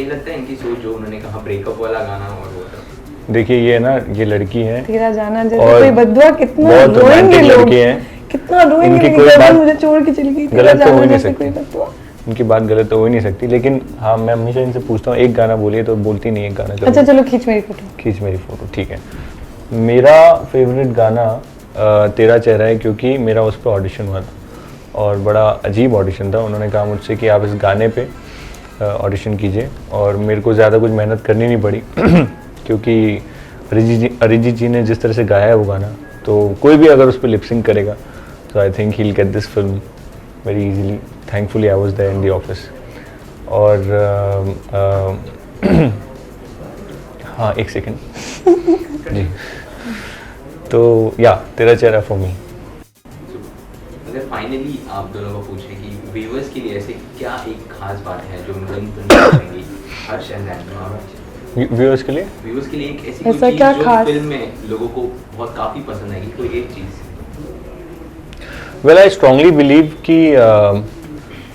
नहीं लगता इनकी सोच जो उन्होंने कहा ब्रेकअप वाला गाना और वो सब? देखिए ये ना, ये लड़की है तेरा जाना जैसे कोई बद्दुआ, कितना रोएंगे लोग, कितना रोएंगे, मुझे छोड़ के चली गई, तेरा जाना जैसे कोई बद्दुआ। उनकी बात गलत तो हो ही नहीं सकती, लेकिन हाँ मैं हमेशा इनसे पूछता हूँ एक गाना बोलिए तो बोलती नहीं एक गाना। अच्छा चलो खींच मेरी फोटो, खींच मेरी फोटो, ठीक है। मेरा फेवरेट गाना तेरा चेहरा है, क्योंकि मेरा उस पर ऑडिशन हुआ था और बड़ा अजीब ऑडिशन था। उन्होंने कहा मुझसे कि आप इस गाने पे ऑडिशन कीजिए, और मेरे को ज़्यादा कुछ मेहनत करनी नहीं पड़ी क्योंकि अरिजीत जी ने जिस तरह से गाया है वो गाना, तो कोई भी अगर उस पर लिपसिंग करेगा तो I think he will get this film very easily. Thankfully I was there in the office. और हाँ एक सेकेंड जी, तो या तेरा चेहरा फॉर मी। अगर फाइनली आप दोनों को पूछें कि व्यूअर्स के लिए ऐसे क्या एक खास बात है जो करेंगी हर्ष एंड व्यूअर्स के लिए एक ऐसी क्या चीज़ जो खास फिल्म में लोगों को बहुत काफ़ी पसंद आएगी, कोई एक चीज़? वेल आई स्ट्रांगली बिलीव कि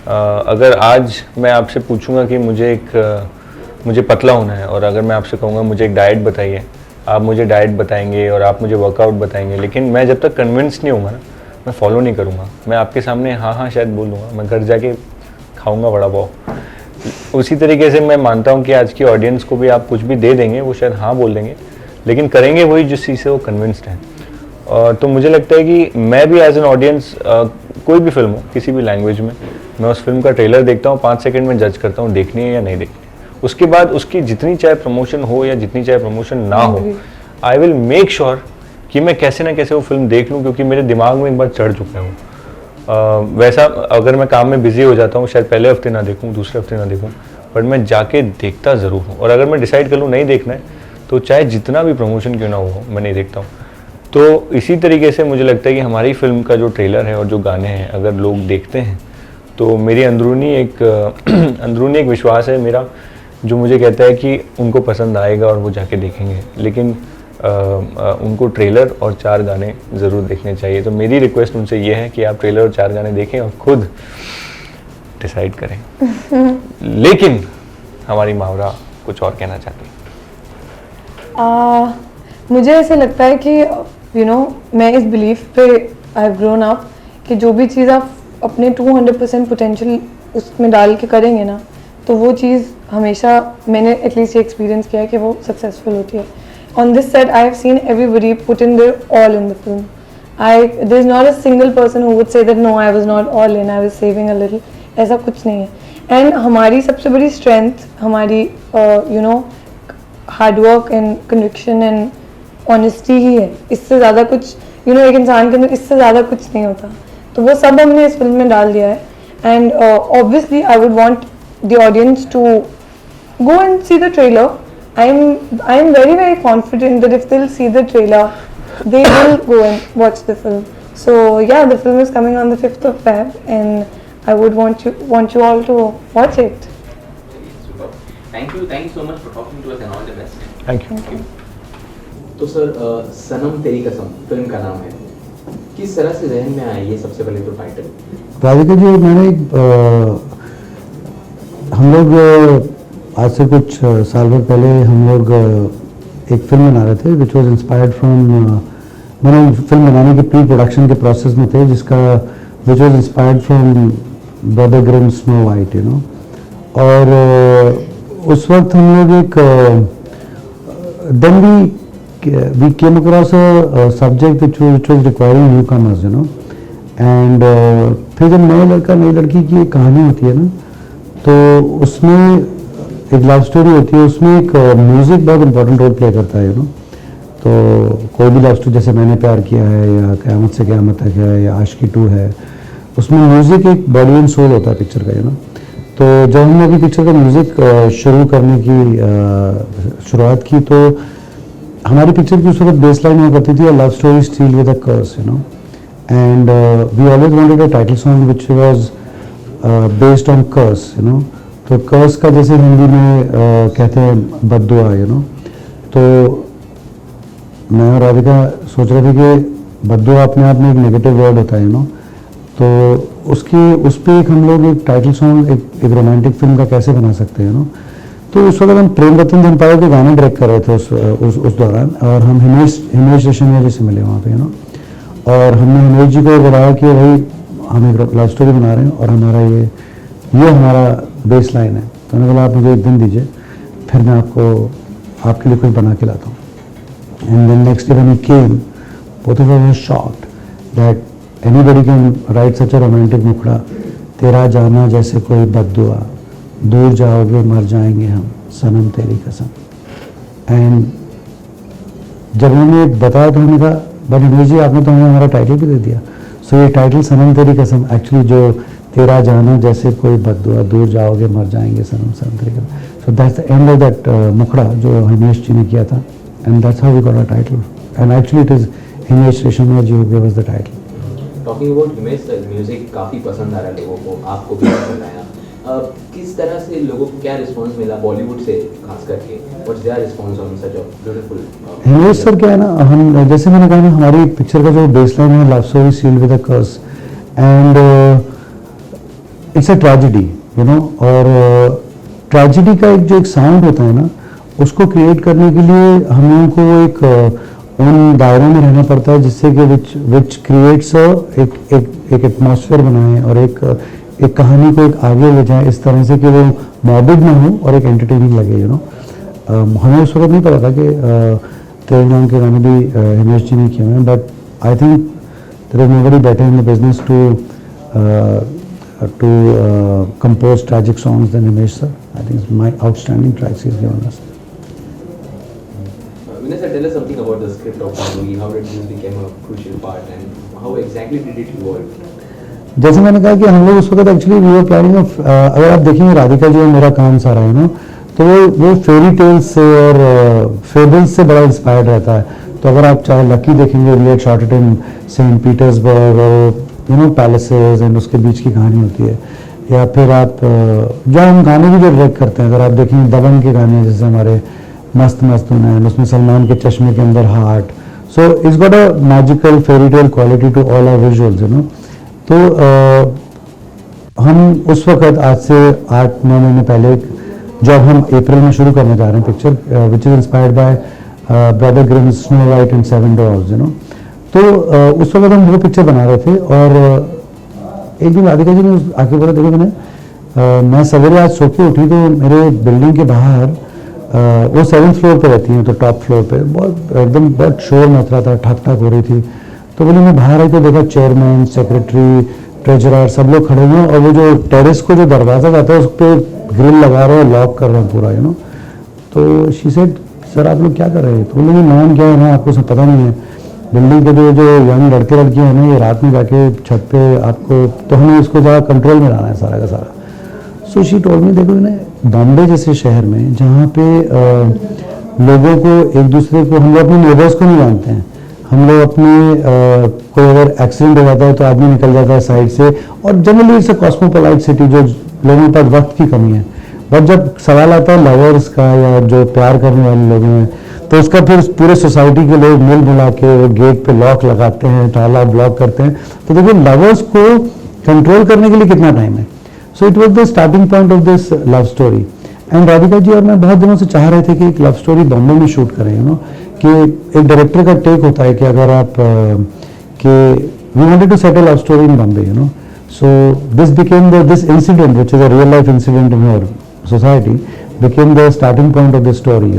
अगर आज मैं आपसे पूछूंगा कि मुझे पतला होना है, और अगर मैं आपसे कहूँगा मुझे एक डाइट बताइए, आप मुझे डाइट बताएंगे और आप मुझे वर्कआउट बताएंगे, लेकिन मैं जब तक कन्विंस नहीं होऊंगा ना, मैं फॉलो नहीं करूँगा। मैं आपके सामने हाँ शायद बोलूँगा, मैं घर जाके खाऊँगा वड़ा पाव। उसी तरीके से मैं मानता हूँ कि आज की ऑडियंस को भी आप कुछ भी दे देंगे, वो शायद हाँ बोल देंगे, लेकिन करेंगे वही जिस चीज़ से वो कन्विंस्ड हैं। तो मुझे लगता है कि मैं भी एज एन ऑडियंस, कोई भी फिल्म हो किसी भी लैंग्वेज में, मैं उस फिल्म का ट्रेलर देखता हूँ, 5 सेकंड में जज करता हूँ देखनी है या नहीं देखनी। उसके बाद उसकी जितनी चाहे प्रमोशन हो या जितनी चाहे प्रमोशन ना हो, आई विल मेक श्योर कि मैं कैसे ना कैसे वो फिल्म देख लूँ, क्योंकि मेरे दिमाग में एक बार चढ़ चुका है वो। वैसा अगर मैं काम में बिजी हो जाता हूँ, शायद पहले हफ्ते ना देखूँ, दूसरे हफ्ते ना देखूँ, बट मैं जाके देखता ज़रूर हूँ। और अगर मैं डिसाइड कर लूँ नहीं देखना है, तो चाहे जितना भी प्रमोशन क्यों ना हो, मैं नहीं देखता हूँ। तो इसी तरीके से मुझे लगता है कि हमारी फिल्म का जो ट्रेलर है और जो गाने हैं, अगर लोग देखते हैं तो मेरी अंदरूनी एक विश्वास है मेरा, जो मुझे कहता है कि उनको पसंद आएगा और वो जाके देखेंगे। लेकिन उनको ट्रेलर और 4 गाने ज़रूर देखने चाहिए। तो मेरी रिक्वेस्ट उनसे ये है कि आप ट्रेलर और 4 गाने देखें और खुद डिसाइड करें। लेकिन हमारी मावरा कुछ और कहना चाहती है। मुझे ऐसे लगता है कि मैं इस बिलीफ पे आई हैव ग्रोन अप कि जो भी चीज़ आप अपने 200% पोटेंशियल उसमें डाल के करेंगे ना, तो वो चीज़ हमेशा, मैंने एटलीस्ट ये एक्सपीरियंस किया है कि वो सक्सेसफुल होती है। On this set I have seen everybody put in there all in the film. There is not a single person who would say that no I was not all in, I was saving a little, ऐसा कुछ नहीं है। And हमारी सबसे बड़ी strength हमारी hard work and conviction and honesty ही है। इससे ज़्यादा कुछ एक इंसान के अंदर इससे ज़्यादा कुछ नहीं होता। तो वो सब हमने इस फिल्म में डाल दिया है। And obviously I would want the audience to go and see the trailer. I am very very confident that if they will see the trailer they will go and watch the film. So yeah, the film is coming on the 5th of Feb and I would want you all to watch it. Super. Thank you so much for talking to us and all the best. Thank you. तो sir सनम तेरी कसम film का नाम है, किस तरह से जहन में आया ये सबसे पहले तो टाइटल? राधिका जी, हम लोग आज से कुछ साल भर पहले हम लोग एक फिल्म बना रहे थे विच वॉज इंस्पायर्ड फ्रॉम, मैंने फिल्म बनाने के प्री प्रोडक्शन के प्रोसेस में थे, जिसका which was inspired from brother Grimm Snow White और उस वक्त हम लोग एक then we came across a subject which was requiring newcomers and फिर जब नए लड़का नई लड़की की एक कहानी होती है ना, तो उसमें एक लव स्टोरी होती है, उसमें एक म्यूज़िक बहुत इंपॉर्टेंट रोल प्ले करता है तो कोई भी लव स्टोरी, जैसे मैंने प्यार किया है या क़यामत से क़यामत तक है या आशिकी 2 है, उसमें म्यूज़िक एक बॉडी एंड सोल होता है पिक्चर का तो जब हमने अभी पिक्चर का म्यूज़िक शुरू करने की शुरुआत की, तो हमारी पिक्चर की उस वक्त बेसलाइन हुआ करती थी love story still with a curse and we always wanted a title song which was based on curse तो कर्स का जैसे हिंदी में कहते हैं बद्दुआ तो मैं और राधिका सोच रहे थे कि बद्दुआ अपने आप में एक नेगेटिव वर्ड होता है तो उस पर एक हम लोग एक टाइटल सॉन्ग एक रोमांटिक फिल्म का कैसे बना सकते हैं तो उस वक्त हम प्रेम रतन धनपाल के गाने डायरेक्ट कर रहे थे उस दौरान, और हम हिमेश रेशमिया जी से मिले वहाँ पे, और हमने हिमेश जी को बुलाया कि भाई हम एक लव स्टोरी बना रहे हैं और हमारा ये हमारा बेस लाइन है। तो उन्होंने बोला आप मुझे एक दिन दीजिए, फिर मैं आपके लिए कुछ बना के लाता हूँ। And then next day when he came, both of us were shocked that anybody can write such a romantic मुखड़ा, तेरा जाना जैसे कोई बद्दुआ, दूर जाओगे मर जाएंगे हम, सनम तेरी कसम। एंड जब उन्होंने बताया तो हमने कहा बट हिमेश जी आपने तो हमें हमारा टाइटल भी दे दिया। सो ये टाइटल सनम तेरी कसम एक्चुअली जो तेरा जाना जैसे कोई बद्दुआ, दूर जाओगे मर जाएंगे Sanam Teri Kasam, so that's the end of that मुखड़ा जो हिमेश जी ने किया था, and that's how we got a title, and actually it is Himesh Reshammiya ji who gave us the title. Talking about Himesh sir, music काफ़ी पसंद आ रहा है लोगों को, आपको भी पसंद आया। किस तरह से लोगों को क्या रिस्पांस मिला बॉलीवुड से खास करके? What's their response on such a beautiful? Himesh sir क्या है ना, हम जैसे मैंने कहा ना हमारी पिक्चर का जो बेसलाइन है love story sealed with a curse, and it's a tragedy और ट्रेजेडी का एक साउंड होता है ना, उसको क्रिएट करने के लिए हम लोगों को एक उन दायरों में रहना पड़ता है जिससे कि विच क्रिएट्स एक एटमॉस्फेयर बनाए और एक कहानी को एक आगे ले जाए इस तरह से कि वो मॉर्बिड ना हो और एक एंटरटेनिंग लगे। हमें उस वक्त नहीं पता था कि तेरे नाम के गाने भी हिमेश जी ने किए हैं, but I think there is nobody better in the business to compose tragic songs than Himesh sir. I think my outstanding tracks he has given us. Vinay sir, tell us something about the script of the movie. How did this become a crucial part, and how exactly did it evolve? जैसे मैंने कहा कि हम लोग उस वक्त actually we were planning of, अगर आप देखेंगे राधिका जी और मेरा काम सारा है तो वो फेरी टेल्स से और फेबल्स से बड़ा इंस्पायर्ड रहता है। तो अगर आप चाहे लकी देखेंगे, we had shot it in Saint Petersburg और पैलेसेस एंड उसके बीच की कहानी होती है। या फिर आप जो हम गाने भी जो डायरेक्ट करते हैं, अगर आप देखेंगे दबंग के गाने जैसे हमारे मस्त मस्त होना है, उसमें सलमान के चश्मे के अंदर heart, so it's got a magical fairy tale quality to all our visuals. तो हम उस वक्त आज से 8-9 महीने पहले जब हम अप्रैल में शुरू करने जा रहे हैं picture which is inspired by brother Grimes snow white and 7 dogs, तो उस वक्त हम वो पिक्चर बना रहे थे। और एक दिन राधिका जी ने आके बोला देखो मैं सवेरे आज सो के उठी तो मेरे बिल्डिंग के बाहर वो 7th फ्लोर पे रहती हैं, तो टॉप फ्लोर पे बहुत शोर मच रहा था, ठक ठक हो रही थी। तो बोले मैं बाहर आई तो देखा चेयरमैन, सेक्रेटरी, ट्रेजरर सब लोग खड़े हुए हैं और वो जो टेरेस को जो दरवाजा जाता है उस पर ग्रिल लगा रहे हैं, लॉक कर रहे हैं पूरा तो शी सेड सर आप लोग क्या कर रहे हैं? तो बोले नाम क्या है ना आपको सब पता नहीं है, बिल्डिंग के जो यंग लड़के लड़कियाँ हैं ना ये रात में जाके छत पे आपको, तो हमें इसको ज़्यादा कंट्रोल में लाना है सारा का सारा। सो शी टोल्ड मी देखो बॉम्बे जैसे शहर में जहाँ पे लोगों को एक दूसरे को, हम लोग अपने नेबर्स को नहीं जानते हैं, हम लोग अपने कोई अगर एक्सीडेंट हो जाता है तो आदमी निकल जाता है साइड से, और जनरली इट्स अ कॉस्मोपोलाइट सिटी जो लोगों के पास वक्त की कमी है। बट जब सवाल आता है लवर्स का या जो प्यार करने वाले लोग हैं तो उसका फिर पूरे सोसाइटी के लोग मिल मिला के गेट पे लॉक लगाते हैं, ताला ब्लॉक करते हैं। तो देखिए लवर्स को कंट्रोल करने के लिए कितना टाइम है। So it was the starting point of this love story. And Radhika ji और मैं बहुत दिनों से चाह रहे थे कि एक लव स्टोरी बॉम्बे में शूट करें, कि एक डायरेक्टर का टेक होता है कि अगर आप कि we wanted to set a love story in Bombay, so this became this incident which is a real life incident in our society became the starting point of the story,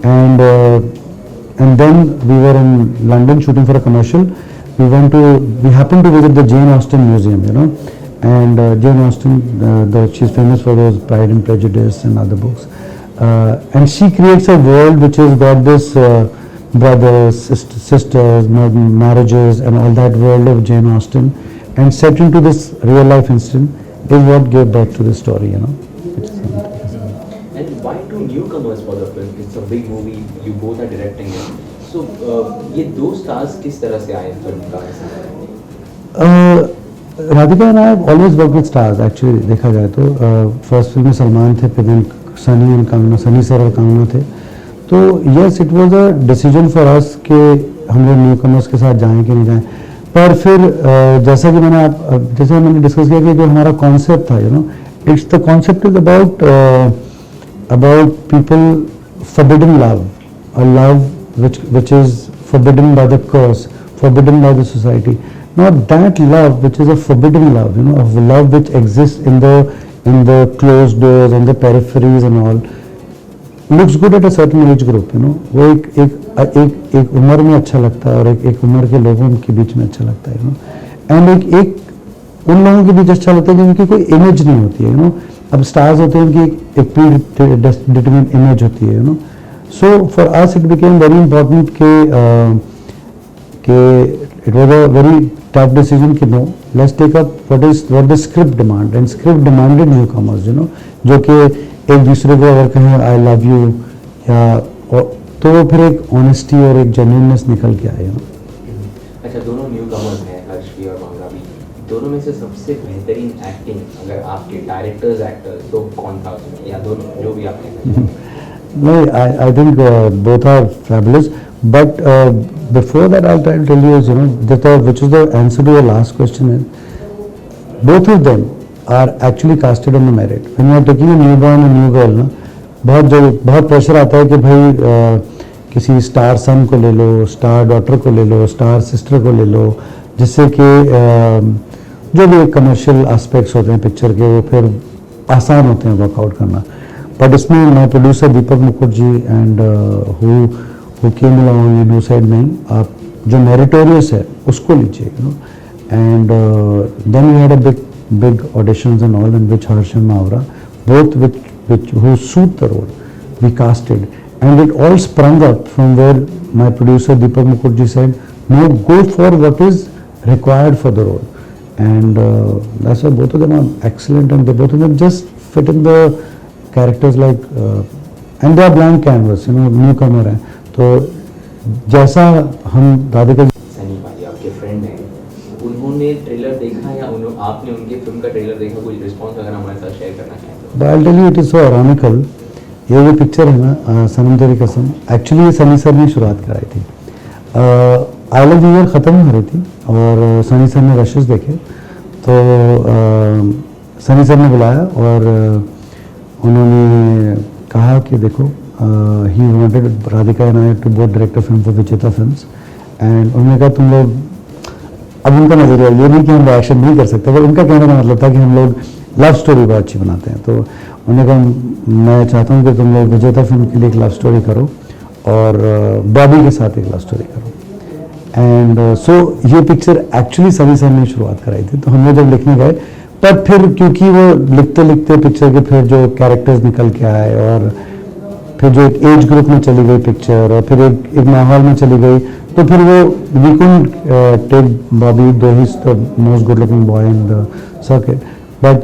and then we were in London shooting for a commercial. We happened to visit the Jane Austen Museum, and Jane Austen, she's famous for those Pride and Prejudice and other books, and she creates a world which has got this brothers, sisters, marriages and all that world of Jane Austen, and set into this real life incident is what gave birth to this story. And why two newcomers for the film? It's a big movie. You both are directing it. So ये दो stars किस तरह से आए film का? Radhika and I have always work with stars actually देखा जाए तो। फर्स्ट फिल्म में सलमान थे, फिर सनी एंड कंगना, सनी सर और कंगना थे। तो yes it was a decision for us कि हम लोग न्यू कमर्स के साथ जाएं कि नहीं जाएं। पर फिर जैसा कि मैंने डिस्कस किया कि जो हमारा कॉन्सेप्ट था, it's the concept is about about people forbidding love, a love which is forbidden by the curse, forbidden by the society. Now that love which is a forbidden love, you know, of love which exists in the closed doors, in the peripheries and all, looks good at a certain age group, you know. वो एक उम्र में अच्छा लगता है और एक उम्र के लोगों के बीच में अच्छा लगता है, you know. एंड एक उन लोगों के बीच अच्छा लगता है जिनकी कोई इमेज नहीं होती है, यू नो. अब स्टार्स होते हैं उनकी एक प्री डिटरमिन्ड इमेज होती है, you know. So for us it became very important कि it was a very tough decision कि no, let's take up what the script demand, and script demanded newcomers, you know, जो कि एक दूसरे को अगर कहें आई लव यू या तो वो फिर एक ऑनेस्टी और एक जेन्युइननेस निकल के आए, यू नो. अच्छा, दोनों न्यू कमर्स हैं, हर्ष भी और मंगा भी. दोनों में से सबसे बेहतरीन एक्टिंग अगर आपके डायरेक्टर्स एक्टर्स तो कौन था उसमें, या दोनों जो भी आप कहना चाहें? No, I think both are fabulous. But before that, I'll try to tell you, you know, which is the answer to your last question. Is both of them are actually casted on the merit. When you are taking a newborn and new girl, ना बहुत pressure आता है कि भाई किसी star सन को ले लो, star daughter को ले लो, स्टार सिस्टर को ले लो, जिससे कि जो भी कमर्शियल एस्पेक्ट्स होते हैं पिक्चर के वो फिर आसान होते हैं वर्कआउट करना. बट इसमें my producer Deepak Mukherjee and who came along and who said नहीं, आप जो मेरिटोरियस है उसको लीजिए, you know. And then we had a big auditions and all in which Harsh and Mawra both which who suit the role we casted, and it all sprung up from where my producer Deepak Mukherjee said, no, go for what is required for the role. And that's why both of them are excellent, and both of them just fit in the characters like and they are blank canvas, you know, newcomer है. तो जैसा हम राधिका सनी भाई आपके friend हैं, उन्होंने trailer देखा या आपने उनके फिल्म का ट्रेलर देखा, कोई रिस्पॉन्स अगर हमारे साथ शेयर करना चाहें तो? I'll tell you, it is so ironical. ये जो पिक्चर है ना, सनम तेरी कसम, एक्चुअली ये सनी सर ने शुरुआत कराई थी. आई लव यू ख़त्म हो रही थी और सनी सर ने रशेस देखे, तो सनी सर ने बुलाया और उन्होंने कहा कि देखो, he wanted Radhika and I to both direct film for Vijeta films. And उन्होंने कहा तुम लोग, अब उनका नजरिया ये नहीं कि हम एक्शन नहीं कर सकते, पर उनका कहने का मतलब था कि हम लोग लव स्टोरी बहुत अच्छी बनाते हैं. तो उन्होंने कहा मैं चाहता हूँ कि तुम लोग विजेता फिल्म के लिए एक लव स्टोरी करो और बॉबी के साथ एक लव स्टोरी करो. एंड सो ये पिक्चर एक्चुअली सनी सर ने शुरुआत कराई थी. तो हम लोग जब लिखने गए, पर फिर क्योंकि वो लिखते लिखते पिक्चर के फिर जो कैरेक्टर्स निकल के आए और फिर जो एक एज ग्रुप में चली गई पिक्चर और फिर एक माहौल में चली गई, तो फिर वो वी कुडंट टेक बॉबी दो he is the most good looking boy in the circuit. But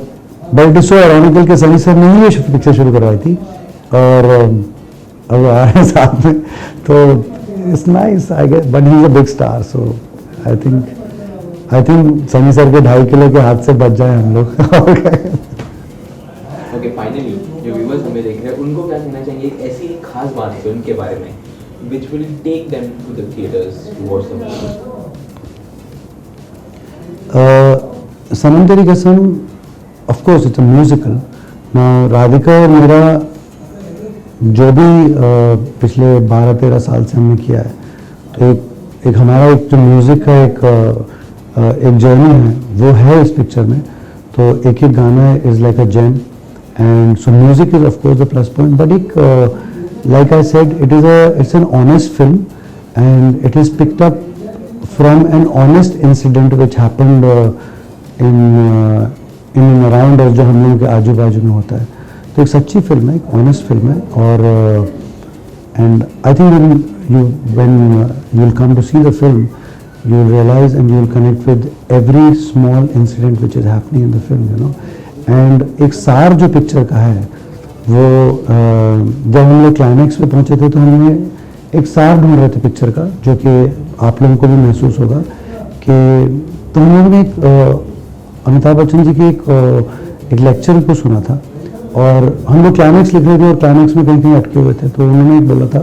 it is so ironical कि सनी सर ने ही ये पिक्चर शुरू करवाई थी और अब आ रहे हैं साथ में, तो it's nice I guess. But he is a big star, so I think Sunny sir के 2.5 किलो के हाथ से बच जाए हम लोग. ओके, फाइनली जो व्यूअर्स हमें देख रहे हैं उनको क्या कहना चाहिए, एक ऐसी खास बात फिल्म के बारे में which will take them to the theaters to watch the movie? सनम तेरी कसम, of course it's a musical. Now Radhika और मेरा जो भी पिछले 12-13 साल से हमने किया है, तो एक हमारा एक जो म्यूजिक का एक जर्नी है वो है इस पिक्चर में. तो एक गाना is like a gem, and so music is of course the plus point. But एक like I said, it's an honest film, and it is picked up from an honest incident which happened in and around us, जो हम लोगों के आजू बाजू में होता है. तो एक सच्ची फिल्म है, एक ऑनेस्ट फिल्म है. और and I think when you will come to see the film, you will realize and you will connect with every small incident which is happening in the film, you know. And एक सार जो picture का है वो जब हम लोग climax पे पहुंचे थे तो हमने एक सार ढूंढ रहे थे पिक्चर का, जो कि आप लोगों को भी महसूस होगा कि तो हम लोगों ने एक अमिताभ बच्चन जी की एक लेक्चर को सुना था और हम लोग क्लाइमैक्स लिख रहे थे और क्लाइमैक्स में कहीं कहीं अटके हुए थे. तो उन्होंने एक बोला था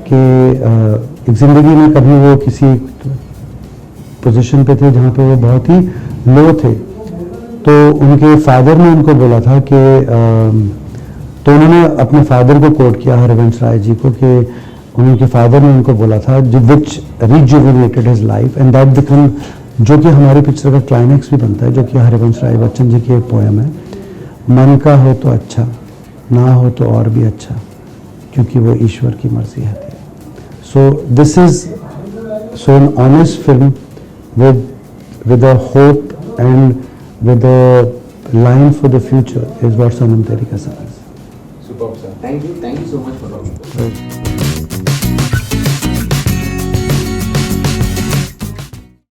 कि एक ज़िंदगी में कभी वो किसी पोजीशन पे थे जहाँ पे वो बहुत ही लो थे, तो उनके फादर ने उनको बोला था कि तो उन्होंने अपने फादर को कोट किया हरिवंश राय जी को कि उनके फादर ने उनको बोला था which rejuvenated his life and that become, जो कि हमारी पिक्चर का क्लाइमैक्स भी बनता है, जो कि हरिवंश राय बच्चन जी की एक पोएम है, मन का हो तो अच्छा, ना हो तो और भी अच्छा, क्योंकि वो ईश्वर की मर्जी है। So this is so an honest film with a hope and with a line for the future is what Sanam Teri Kasam is. Superb, sir. Thank you so much for talking.